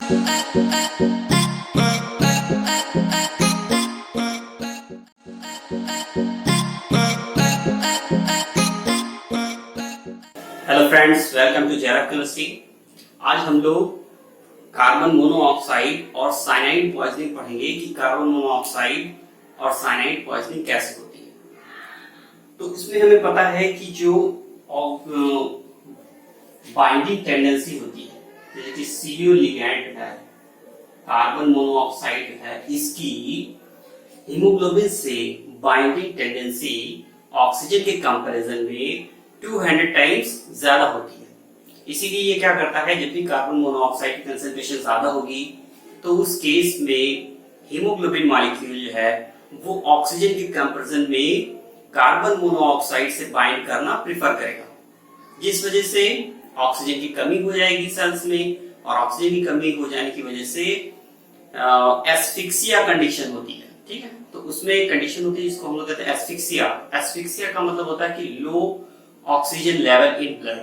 Hello friends, welcome to JRF chemistry. आज हम लोग कार्बन मोनोऑक्साइड और साइनाइड पॉइजनिंग पढ़ेंगे कि कार्बन मोनोऑक्साइड और साइनाइड पॉइजनिंग कैसे होती है। तो इसमें हमें पता है कि जो बाइंडिंग टेंडेंसी होती है, जैसे कि सीओ लिगैंड है, कार्बन मोनोऑक्साइड है, इसकी हीमोग्लोबिन से बाइंडिंग टेंडेंसी ऑक्सीजन के कंपैरिजन में 200 टाइम्स ज्यादा होती है। इसीलिए ये क्या करता है, जब भी कार्बन मोनोऑक्साइड की कंसंट्रेशन ज्यादा होगी तो उस केस में हीमोग्लोबिन मॉलिक्यूल जो है वो ऑक्सीजन के कंपैरिजन में कार्बन मोनोऑक्साइड से बाइंड करना प्रेफर करेगा, जिस वजह से ऑक्सीजन की कमी हो जाएगी सेल्स में, और ऑक्सीजन की कमी हो जाने की वजह से एस्फिक्सिया कंडीशन होती है। ठीक है, तो उसमें एक कंडीशन होती है जिसको हम लोग कहते हैं एस्फिक्सिया। एस्फिक्सिया का मतलब होता है कि लो ऑक्सीजन लेवल इन ब्लड।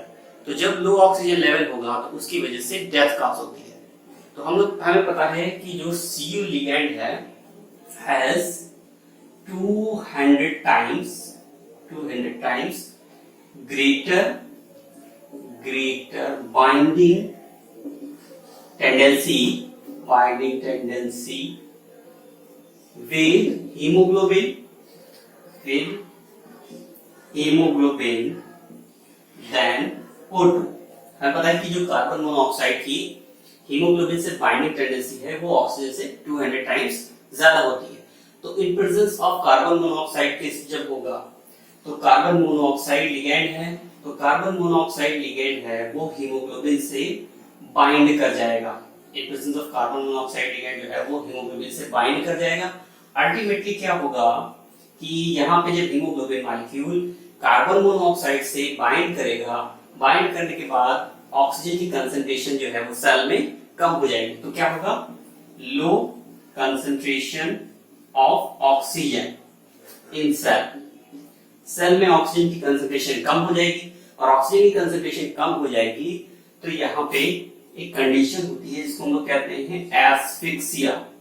तो जब लो ऑक्सीजन लेवल होगा तो उसकी वजह से डेथ काज होती है। तो हमें पता है कि जो सीयू लिगैंड है has 200 times greater binding tendency with hemoglobin than O2। हमें पता है कि जो कार्बन मोनोऑक्साइड की हीमोग्लोबिन से बाइंडिंग टेंडेंसी है वो ऑक्सीजन से 200 टाइम्स ज्यादा होती है। तो in presence of carbon monoxide case जब होगा तो कार्बन मोनोऑक्साइड लिगैंड है, तो कार्बन मोनोऑक्साइड लिगैंड है वो हीमोग्लोबिन से बाइंड कर जाएगा। In presence of carbon monoxide ligand जो है वो हीमोग्लोबिन से बाइंड कर जाएगा। अल्टीमेटली क्या होगा कि यहाँ पे जब हीमोग्लोबिन मॉलिक्यूल कार्बन मोनोऑक्साइड से बाइंड करेगा, बाइंड करने के बाद ऑक्सीजन की कंसंट्रेशन जो है वो सेल में कम हो जाएगी। तो क्या होगा, low concentration of oxygen in cell में ऑक्सीजन की कंसंट्रेशन कम हो जाएगी, और ऑक्सीजन की कंसंट्रेशन कम हो जाएगी तो यहाँ पे एक कंडीशन होती है जिसको हम लोग कहते हैं एस्फिक्सिया होती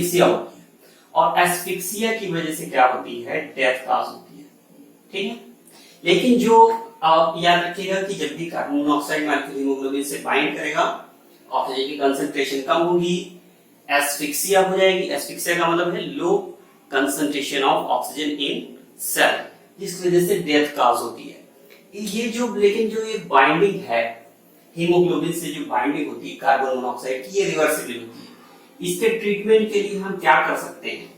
है, और एस्फिक्सिया की वजह से क्या होती है, डेथ काज होती है। ठीक है, लेकिन जो आप याद रखिएगा कि जब भी कार्बन मोनोऑक्साइड मॉलिक्यूल हीमोग्लोबिन से बाइंड करेगा, ऑक्सीजन की कंसंट्रेशन कम होगी, एस्फिक्सिया हो जाएगी। एस्फिक्सिया का मतलब है low concentration of oxygen in cell, जिस वजह से डेथ काज होती है। लेकिन जो ये बाइंडिंग है, हीमोग्लोबिन से जो बाइंडिंग होती है कार्बन मोनोऑक्साइड की, ये रिवर्सिबल होती है। इसके ट्रीटमेंट के लिए हम क्या कर सकते हैं,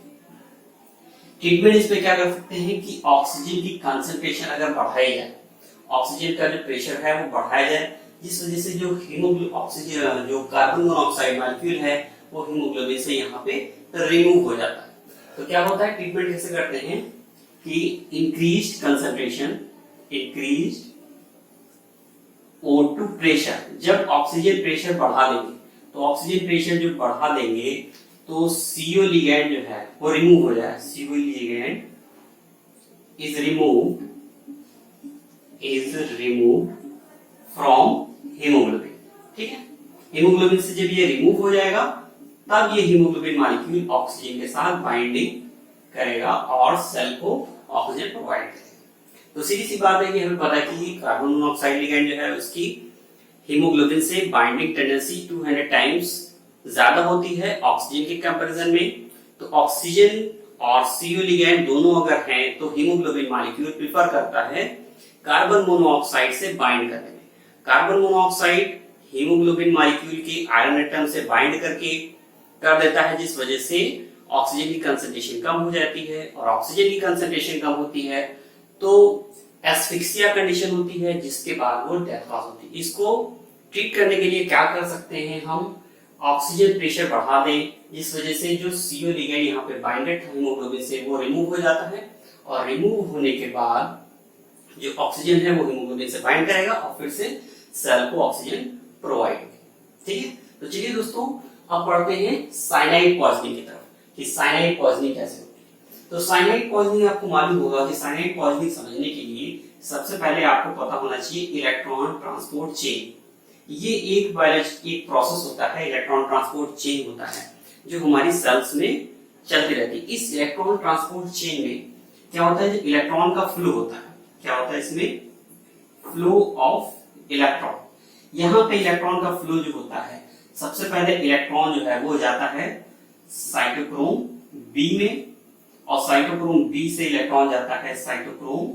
ट्रीटमेंट इसमें क्या कर सकते हैं कि ऑक्सीजन की कंसंट्रेशन अगर बढ़ाई जाए, ऑक्सीजन का जो प्रेशर है वो बढ़ाया जाए, जिस वजह से जो ऑक्सीजन जो कार्बन मोनोऑक्साइड मॉलिक्यूल है वो हीमोग्लोबिन से यहाँ पे रिमूव हो जाता है। तो क्या होता है, ट्रीटमेंट कैसे करते हैं कि increased concentration, increased O2 pressure, जब ऑक्सीजन प्रेशर बढ़ा देंगे तो ऑक्सीजन प्रेशर जो बढ़ा देंगे तो CO लिगैंड जो है वो रिमूव हो जाए। CO ligand is remove from haemoglobin. ठीक है, हीमोग्लोबिन से जब ये रिमूव हो जाएगा तब ये हीमोग्लोबिन मॉलिक्यूल ऑक्सीजन के साथ बाइंडिंग करेगा और सेल को ऑक्सीजन प्रोवाइड करेगा। तो सीधी सी बात है कि हमें पता है कि कार्बन मोनोऑक्साइड लिगैंड जो है उसकी हीमोग्लोबिन से बाइंडिंग टेंडेंसी 200 टाइम्स ज्यादा होती है ऑक्सीजन के कंपैरिजन में। तो ऑक्सीजन और सीयू लिगैंड दोनों अगर हैं तो हीमोग्लोबिन मॉलिक्यूल प्रेफर करता है कार्बन मोनोऑक्साइड से बाइंड करने में। कार्बन मोनोऑक्साइड हीमोग्लोबिन मॉलिक्यूल की आयरन एटम से बाइंड करके कर देता है, जिस वजह से ऑक्सीजन की कंसंट्रेशन कम हो जाती है, और ऑक्सीजन की कंसंट्रेशन कम होती है तो एस्फिक्सिया कंडीशन होती है, जिसके बाद वो डेथ कॉज होती है। इसको ट्रीट करने के लिए क्या कर सकते हैं, हम ऑक्सीजन प्रेशर बढ़ा दें, जिस वजह से जो सीओ लिगैंड यहाँ पे बाइंडेड था हीमोग्लोबिन से वो रिमूव हो जाता है, और रिमूव होने के बाद जो ऑक्सीजन है वो हीमोग्लोबिन से बाइंड करेगा और फिर से सेल को ऑक्सीजन प्रोवाइड करेगा। ठीक है, तो चलिए दोस्तों अब पढ़ते हैं साइनाइड पॉइजनिंग की तरफ कि साइनाइड पॉइजनिंग कैसे होती है। तो साइनाइड पॉइजनिंग आपको मालूम होगा कि साइनाइड पॉइजनिंग समझने के लिए सबसे पहले आपको पता होना चाहिए इलेक्ट्रॉन ट्रांसपोर्ट चेन। ये एक प्रोसेस होता है, इलेक्ट्रॉन ट्रांसपोर्ट चेन होता है जो हमारी सेल्स में चलती रहती है। इस इलेक्ट्रॉन ट्रांसपोर्ट चेन में क्या होता है, जो इलेक्ट्रॉन का फ्लो होता है, क्या होता है इसमें, फ्लो ऑफ इलेक्ट्रॉन। यहाँ पे इलेक्ट्रॉन का फ्लो जो होता है, सबसे पहले इलेक्ट्रॉन जो है वो जाता है साइटोक्रोम बी में, और साइटोक्रोम बी से इलेक्ट्रॉन जाता है साइटोक्रोम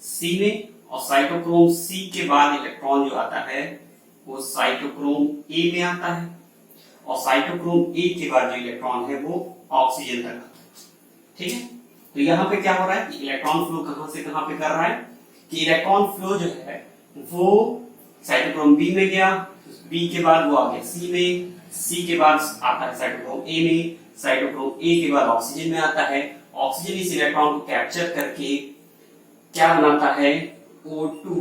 सी में, और साइटोक्रोम सी के बाद इलेक्ट्रॉन जो आता है वो साइटोक्रोम ए में आता है, और साइटोक्रोम ए के बाद जो इलेक्ट्रॉन है वो ऑक्सीजन तक आता है। ठीक है, तो यहाँ पे क्या हो रहा है कि इलेक्ट्रॉन फ्लो कहां से कहां पे कर रहा है, कि इलेक्ट्रॉन फ्लो जो है वो साइटोक्रोम बी में गया, बी के बाद वो आ गया सी में, सी के बाद आता है साइटोक्रोम ए में, साइटोक्रोम ए के बाद ऑक्सीजन में आता है, ऑक्सीजन इस इलेक्ट्रॉन को कैप्चर करके क्या बनाता है, O2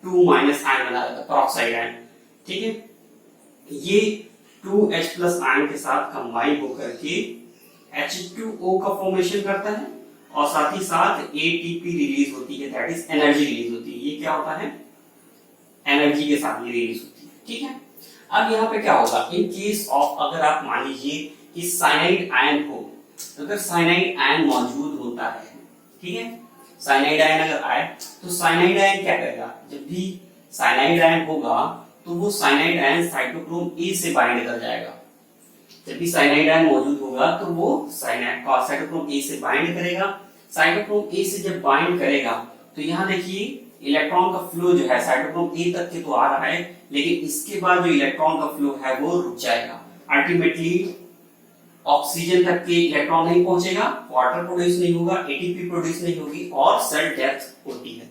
2 माइनस आयन बना देता है, पेरोक्साइड आयन। ठीक है, ये 2H+ आयन के साथ कंबाइन होकर के H2O का फॉर्मेशन करता है, और साथ ही साथ ATP रिलीज होती है, दैट इज एनर्जी रिलीज होती है। ये क्या होता है, एनर्जी के साथ ये रिलीज होती है। ठीक है, अब यहाँ पे क्या होगा, इन केस ऑफ अगर आप मान लीजिए कि साइनाइड आयन हो, अगर साइनाइड आयन मौजूद होता है, ठीक है, साइनाइड आयन अगर आए तो साइनाइड आयन क्या करेगा, जब भी साइनाइड आयन होगा तो वो साइनाइड आयन साइटोक्रोम ए से बाइंड कर जाएगा। जब भी साइनाइड आयन मौजूद होगा तो वो साइटोक्रोम ए से बाइंड करेगा। साइटोक्रोम ए से जब बाइंड करेगा तो यहाँ देखिए इलेक्ट्रॉन का फ्लो जो है साइटोक्रोम ए तक के तो आ रहा है, लेकिन इसके बाद जो इलेक्ट्रॉन का फ्लो है वो रुक जाएगा। अल्टीमेटली ऑक्सीजन तक के इलेक्ट्रॉन नहीं पहुंचेगा, वाटर प्रोड्यूस नहीं होगा, एटीपी प्रोड्यूस नहीं होगी और सेल डेथ होती है।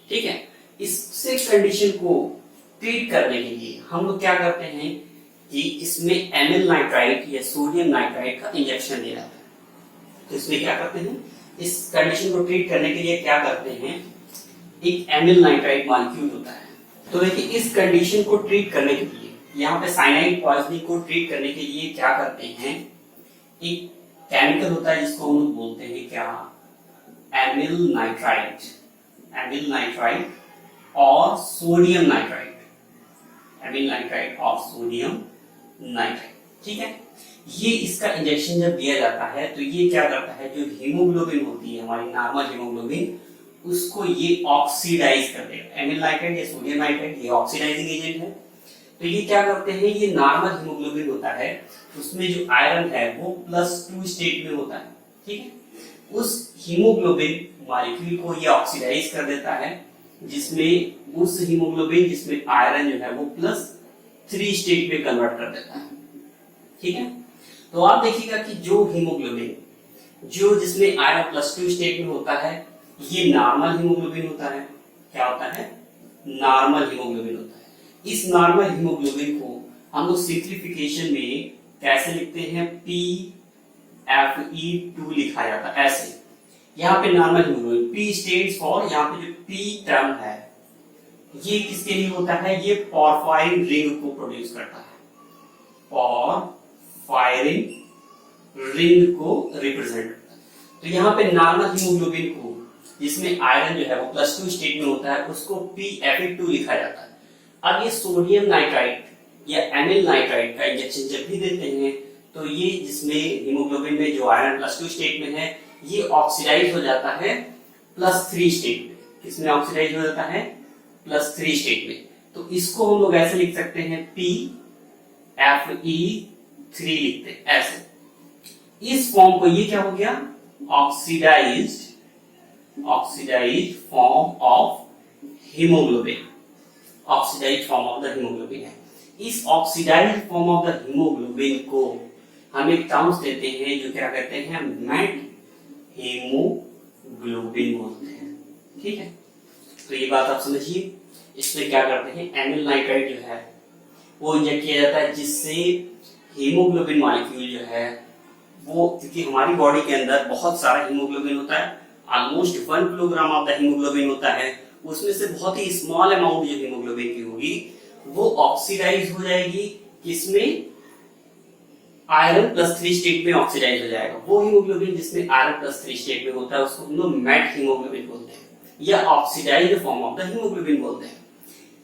ठीक है, इससे कंडीशन को ट्रीट करने के लिए हम लोग क्या करते हैं कि इसमें एमिल नाइट्राइट या सोडियम नाइट्राइट का इंजेक्शन दे जाता है। तो इसमें क्या करते हैं, इस कंडीशन को ट्रीट करने के लिए क्या करते हैं, एक एमिल नाइट्राइट मॉलिक्यूल होता है। तो देखिए इस कंडीशन को ट्रीट करने के लिए, यहाँ पे साइनाइड पॉइजनिंग को ट्रीट करने के लिए क्या करते हैं, एक केमिकल होता है जिसको हम लोग बोलते हैं क्या, एमिल नाइट्राइट, एमिल नाइट्राइट और सोडियम नाइट्राइट, एमिल नाइट्राइट और सोडियम नाइट्राइट। ठीक है, ये इसका इंजेक्शन जब दिया जाता है तो ये क्या करता है, जो हीमोग्लोबिन होती है हमारी नॉर्मल हीमोग्लोबिन, उसको ये ऑक्सीडाइज कर देगा। एमिल नाइट्राइट या सोडियम नाइट्राइट ये ऑक्सीडाइजिंग एजेंट है। तो ये क्या करते हैं, ये नॉर्मल हीमोग्लोबिन होता है, उसमें जो आयरन है वो +2 स्टेट में होता है। ठीक है, उस हीमोग्लोबिन मॉलिक्यूल को ये ऑक्सीडाइज कर देता है, जिसमें उस हीमोग्लोबिन जिसमें आयरन जो है वो +3 स्टेट में कन्वर्ट कर देता है। ठीक है, तो आप देखिएगा कि जो हीमोग्लोबिन जो जिसमें आयरन +2 स्टेट में होता है ये नॉर्मल हीमोग्लोबिन होता है। क्या होता है, नॉर्मल हीमोग्लोबिन होता है। इस नॉर्मल हीमोग्लोबिन को हम लोग सिंप्लीफिकेशन में कैसे लिखते हैं, PFE2 लिखा जाता है ऐसे। यहाँ पे normal haemoglobin P stands for, यहाँ पे जो P टर्म है ये किसके लिए होता है, ये पोरफायरिन रिंग को प्रोड्यूस करता है, पोरफायरिन रिंग को रिप्रेजेंट करता है। तो यहाँ पे नॉर्मल हीमोग्लोबिन को जिसमें आयरन जो है वो +2 स्टेट में होता है उसको PFE2 लिखा जाता है। अब ये सोडियम नाइट्राइट या एमिल नाइट्राइट का इंजेक्शन जब भी देते हैं तो ये जिसमें हीमोग्लोबिन में जो आयरन +2 स्टेट में है ये ऑक्सीडाइज हो जाता है +3 स्टेट में। किसमें ऑक्सीडाइज हो जाता है, +3 स्टेट में। तो इसको हम लोग ऐसे लिख सकते हैं PFE3 लिखते हैं ऐसे। इस फॉर्म को ये क्या हो गया, oxidised form of haemoglobin, oxidised form of the haemoglobin है। इस oxidised form of the haemoglobin को हम एक टर्म्स देते हैं जो क्या कहते हैं, मेट हीमोग्लोबिन बोलते हैं। ठीक है, तो ये बात आप समझिए। इसमें क्या करते हैं, एमिल नाइट्राइट जो है वो इंजेक्ट किया जाता है, जिससे हीमोग्लोबिन मॉलिक्यूल जो है वो, क्योंकि हमारी बॉडी के अंदर बहुत सारा हीमोग्लोबिन होता है, almost 1 kilogram of the haemoglobin होता है, उसमें से बहुत ही स्मॉल अमाउंट जो हीमोग्लोबिन की होगी वो ऑक्सीडाइज हो जाएगी, किसमें, आयरन +3 स्टेट में ऑक्सीडाइज हो जाएगा। वो हीमोग्लोबिन जिसमें आयरन +3 स्टेट में होता है उसको हम लोग मेट हीमोग्लोबिन बोलते हैं या oxidised form of the haemoglobin बोलते हैं।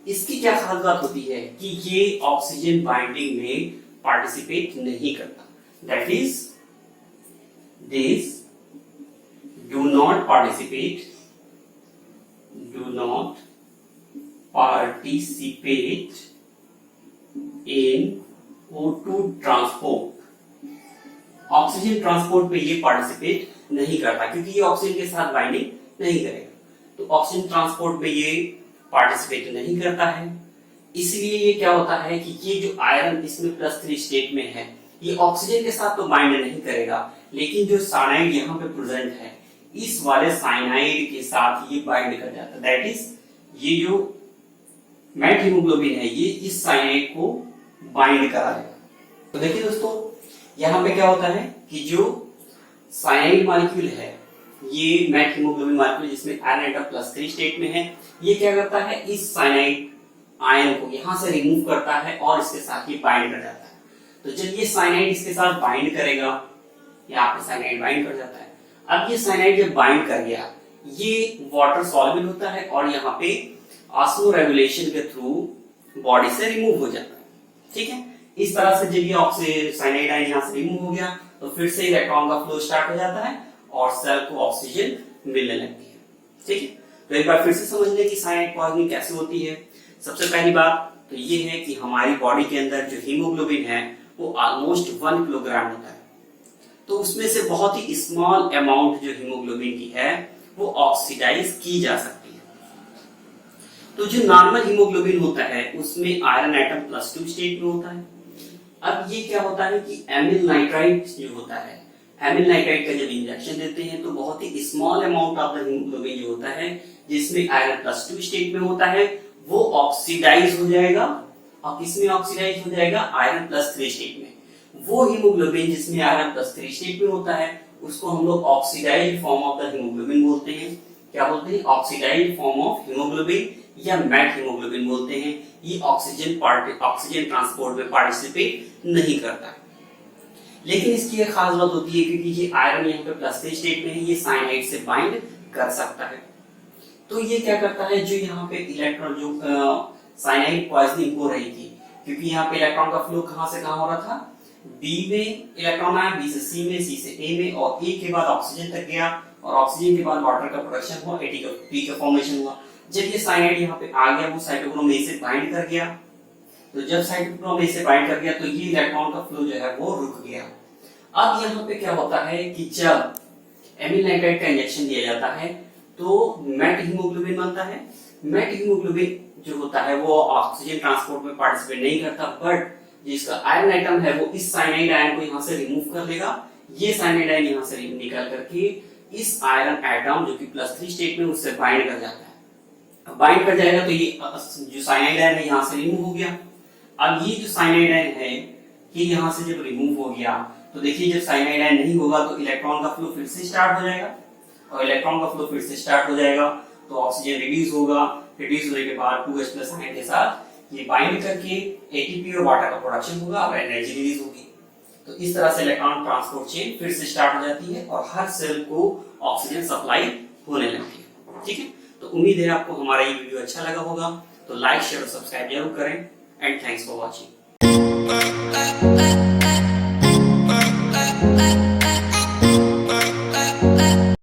इसकी क्या खास बात होती है कि ये ऑक्सीजन बाइंडिंग में पार्टिसिपेट नहीं करता, that is this do not participate in O2 transport. Oxygen transport में ये पार्टिसिपेट नहीं करता क्योंकि ये ऑक्सीजन के साथ बाइंडिंग नहीं करेगा, तो ऑक्सीजन ट्रांसपोर्ट में ये पार्टिसिपेट नहीं करता है। इसलिए ये क्या होता है कि ये जो आयरन इसमें +3 स्टेट में है, ये ऑक्सीजन के साथ तो बाइंड नहीं करेगा, लेकिन जो साइनाइड यहाँ पे प्रेजेंट है इस वाले साइनाइड के साथ ये बाइंड कर जाता है, दैट इज ये जो मेट हीमोग्लोबिन है ये इस साइनाइड को बाइंड कराएगा। तो देखिए दोस्तों, यहाँ पे क्या होता है कि जो साइनाइड मॉलिक्यूल है ये मेट हीमोग्लोबिन मॉलिक्यूल जिसमें आयरन एटम +3 स्टेट में है, ये क्या करता है इस साइनाइड आयन को यहां से रिमूव करता है और इसके साथ ये बाइंड कर जाता है। तो जब ये साइनाइड इसके साथ बाइंड करेगा, यहाँ पे साइनाइड बाइंड कर जाता है। अब ये साइनाइड जब बाइंड कर गया, ये वाटर सॉल्युबल होता है और यहाँ पे ऑस्मो रेगुलेशन के थ्रू बॉडी से रिमूव हो जाता है। ठीक है, इस तरह से जब ये साइनाइड आयन यहाँ से रिमूव हो गया तो फिर से इलेक्ट्रॉन का फ्लो स्टार्ट हो जाता है और सेल को ऑक्सीजन मिलने लगती है। ठीक है, तो एक बार फिर से समझ लें कि साइनाइड पॉइजनिंग कैसे होती है। सबसे पहली बात तो ये है कि हमारी बॉडी के अंदर जो हीमोग्लोबिन है वो ऑलमोस्ट 1 किलोग्राम होता है, तो उसमें से बहुत ही स्मॉल अमाउंट जो हीमोग्लोबिन की है वो ऑक्सीडाइज की जा सकती है। तो जो नॉर्मल हीमोग्लोबिन होता है उसमें आयरन एटम +2 स्टेट में होता है। अब ये क्या होता है कि एमिल नाइट्राइट जो होता है, एमिल नाइट्राइट का जब इंजेक्शन देते हैं तो बहुत ही small amount of the haemoglobin जो होता है जिसमें आयरन +2 स्टेट में होता है वो ऑक्सीडाइज हो जाएगा। और किसमें ऑक्सीडाइज हो जाएगा? आयरन +3 स्टेट में। वो हीमोग्लोबिन जिसमें आयरन +3 स्टेट में होता है उसको हम लोग oxidised form of the haemoglobin बोलते हैं। क्या बोलते हैं? ऑक्सीडाइज्ड फॉर्म ऑफ हीमोग्लोबिन या मेट हीमोग्लोबिन बोलते हैं। ये ऑक्सीजन ट्रांसपोर्ट में पार्टिसिपेट नहीं करता है। लेकिन इसकी एक खास बात होती है क्योंकि ये आयरन यहाँ पे +3 स्टेट में है, ये साइनाइड से बाइंड कर सकता है। तो ये क्या करता है, जो यहाँ पे इलेक्ट्रॉन जो साइनाइड पॉइजनिंग हो रही थी, क्योंकि यहाँ पे इलेक्ट्रॉन का फ्लो कहाँ से कहाँ हो रहा था, बी में इलेक्ट्रॉन आया, बी से सी में, सी से ए में, और ए के बाद ऑक्सीजन तक गया, और ऑक्सीजन के बाद वाटर का प्रोडक्शन हुआ, एटीपी का फॉर्मेशन हुआ। जब ये साइनाइड यहाँ पे आ गया वो साइटोक्रोम ए से बाइंड कर गया, तो जब साइटोक्रोम ए से बाइंड कर गया तो ये इलेक्ट्रॉन का फ्लो जो है वो रुक गया। अब यहाँ पे क्या होता है कि जब एमिल नाइट्राइट का इंजेक्शन दिया जाता है तो मेट हीमोग्लोबिन बनता है। मेट हीमोग्लोबिन जो होता है वो ऑक्सीजन ट्रांसपोर्ट में पार्टिसिपेट नहीं करता, बट जिसका आयरन एटम है वो इस साइनाइड आयन को यहाँ से रिमूव कर लेगा। ये साइनाइड आयन यहाँ से निकल करके इस आयरन एटम जो कि +3 स्टेट में उससे बाइंड कर जाता है। बाइंड कर जाएगा तो ये जो साइनाइड आयन है यहाँ से रिमूव हो गया। अब ये जो साइनाइड आयन है ये यहाँ से जब रिमूव हो गया तो देखिए जब साइनाइड आयन नहीं होगा तो इलेक्ट्रॉन का फ्लो फिर से स्टार्ट हो जाएगा, और इलेक्ट्रॉन का फ्लो फिर से स्टार्ट हो जाएगा तो ऑक्सीजन रिड्यूस होगा। रिड्यूस होने के बाद 2H+ आयन के साथ ये बाइंड करके एटीपी और वाटर का प्रोडक्शन होगा और एनर्जी रिलीज होगी। तो इस तरह से इलेक्ट्रॉन ट्रांसपोर्ट चेन फिर से स्टार्ट हो जाती है और हर सेल को ऑक्सीजन सप्लाई होने लगती है। ठीक है, तो उम्मीद है आपको हमारा ये वीडियो अच्छा लगा होगा, तो लाइक शेयर और सब्सक्राइब जरूर करें। And thanks for watching.